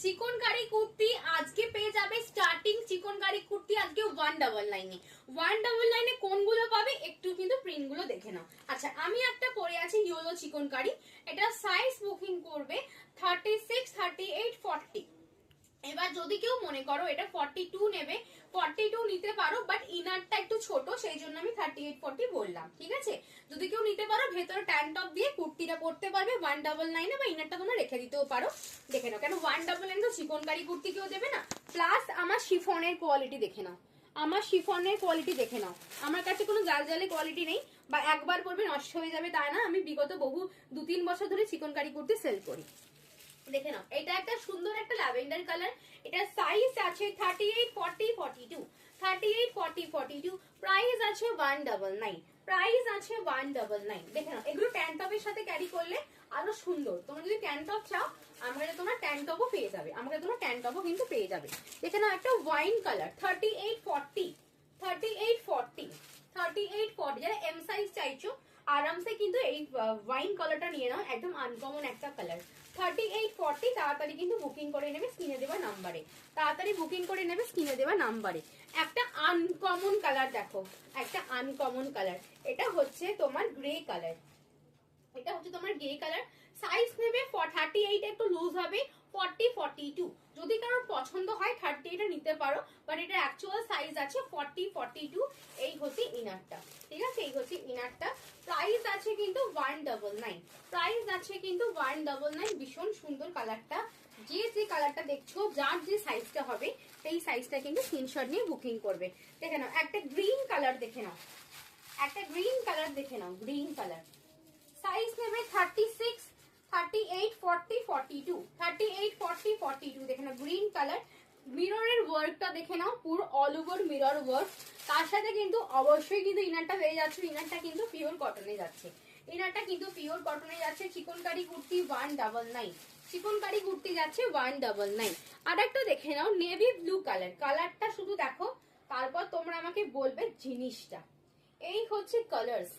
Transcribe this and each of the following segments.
চিকনকারি কুর্তি আজকে পেয়ে যাবে স্টার্টিং চিকনকারি কুর্তি আজকে 199 এ 199 এ কোনগুলো পাবে একটু কিন্তু প্রিন্ট গুলো দেখে নাও। আচ্ছা আমি একটা পরে আছি ইয়েলো চিকনকারি, এটা সাইজ বুকিং করবে 36, 38, 40। এবার যদি কেউ মনে করো এটা 42 নেবে, 42 নিতে পারো, বাট ইনারটা একটু ছোট সেই জন্য আমি 38, 40 বললাম, ঠিক আছে। যদি কেউ নিতে পারো ভেতরে ট্যান টপ দিয়ে কুর্তিটা পরতে পারবে 199 এ, বা ইনারটা তোমরা রেখে দিতেও পারো। দেখে নাও, কেন 199 তো চিকনকারি কুর্তি কেউ দেবে না। প্লাস আমার শিফনের কোয়ালিটি দেখে নাও, আমার শিফনের কোয়ালিটি দেখে নাও। আমার কাছে কোনো জাল জালে কোয়ালিটি নেই, বা একবার পরবে নষ্ট হয়ে যাবে তা না। আমি বিগত বহু 2-3 বছর ধরে চিকনকারি কুর্তি সেল করি। দেখে নাও, এটা একটা সুন্দর একটা ল্যাভেন্ডার কালার, এটা সাইজ আছে 38, 40, 42, 38, 40, 42, প্রাইস আছে 199, প্রাইস আছে 199। দেখে নাও, এগুলো ট্যান টপের সাথে ক্যারি করলে আরো সুন্দর। তোমরা যদি ট্যান টপ চাও আমার কাছে তোমরা ট্যান টপও পেয়ে যাবে, আমার কাছে তোমরা ট্যান টপও কিন্তু পেয়ে যাবে। দেখে নাও, একটা ওয়াইন কালার 38, 40, 38, 40, 38, 40, যারা এম সাইজ চাইছো আরামসে কিন্তু এই ওয়াইন কালারটা নিয়ে নাও, একদম আনকমন একটা কালার। 38, 40 তাড়াতাড়ি কিন্তু বুকিং করে নেবে স্ক্রিনে দেওয়া নাম্বারে, তাড়াতাড়ি বুকিং করে নেবে স্ক্রিনে দেওয়া নাম্বারে। একটা আনকমন কালার দেখো, একটা আনকমন কালার, এটা হচ্ছে তোমার গ্রে কালার, এটা হচ্ছে তোমার গ্রে কালার। সাইজ নেবে 38, একটু লুজ হবে 40, 42। যদি কারোর পছন্দ হয় 38 নিতে পারো, বাট এটা অ্যাকচুয়াল সাইজ আছে 40, 42। এই হচ্ছে ইনারটা, ঠিক আছে, এই হচ্ছে ইনারটা। প্রাইস আছে কিন্তু 199, প্রাইস আছে কিন্তু 199। ভীষণ সুন্দর কালারটা, যে যে কালারটা দেখছো যার যে সাইজটা হবে সেই সাইজটা কিন্তু স্ক্রিনশট নিয়ে বুকিং করবে। দেখে নাও, একটা গ্রিন কালার দেখে নাও, একটা গ্রিন কালার দেখে নাও, গ্রিন কালার। সাইজ নেবে 36, 38, 40, 42, 38, 40, 42। দেখে নাও গ্রিন কালার। মিররের ওয়ার্কটা দেখে নাও, পুরো অল ওভার মিরর ওয়ার্ক। তার সাথে কিন্তু অবশ্যই কিন্তু ইনারটা পেয়ে যাচ্ছে, ইনারটা কিন্তু পিওর কটনে যাচ্ছে, ইনারটা কিন্তু পিওর কটনে যাচ্ছে। চিকনকারি কুর্তি 199, চিকনকারি কুর্তি যাচ্ছে 199। আর একটা দেখে নাও নেভি ব্লু কালার, কালারটা শুধু দেখো তারপর তোমরা আমাকে বলবে জিনিসটা। এই হচ্ছে কালার্স।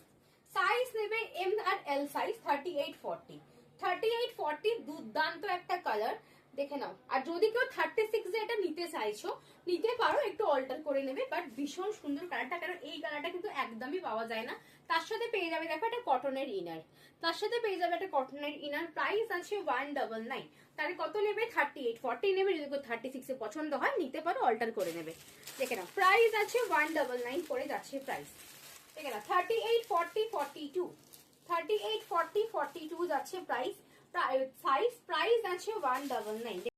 সাইজ নেবে এম আর এল সাইজ 38, 40, 38, 40। দুর্দান্ত একটা কালার, দেখে নাও। আর যদি কেউ 36 এ এটা নিতে চাইছো নিতে পারো, একটু অল্টার করে নেবে, বাট ভীষণ সুন্দর কালারটা, কারণ এই কালারটা কিন্তু একদমই পাওয়া যায় না। তার সাথে পেয়ে যাবে দেখো একটা কটনের ইনার, তার সাথে পেয়ে যাবে একটা কটনের ইনার। প্রাইস আছে 199। তাহলে কত নেবে? 38, 40 নেবে। যদি কেউ 36 এ পছন্দ হয় নিতে পারো, অল্টার করে নেবে। দেখে নাও, প্রাইস আছে 199 করে যাচ্ছে প্রাইস। ঠিক আছে, 38, 40, 42, 38, 40, 42 যাচ্ছে প্রাইস। সাইজ প্রাইস আছে 199।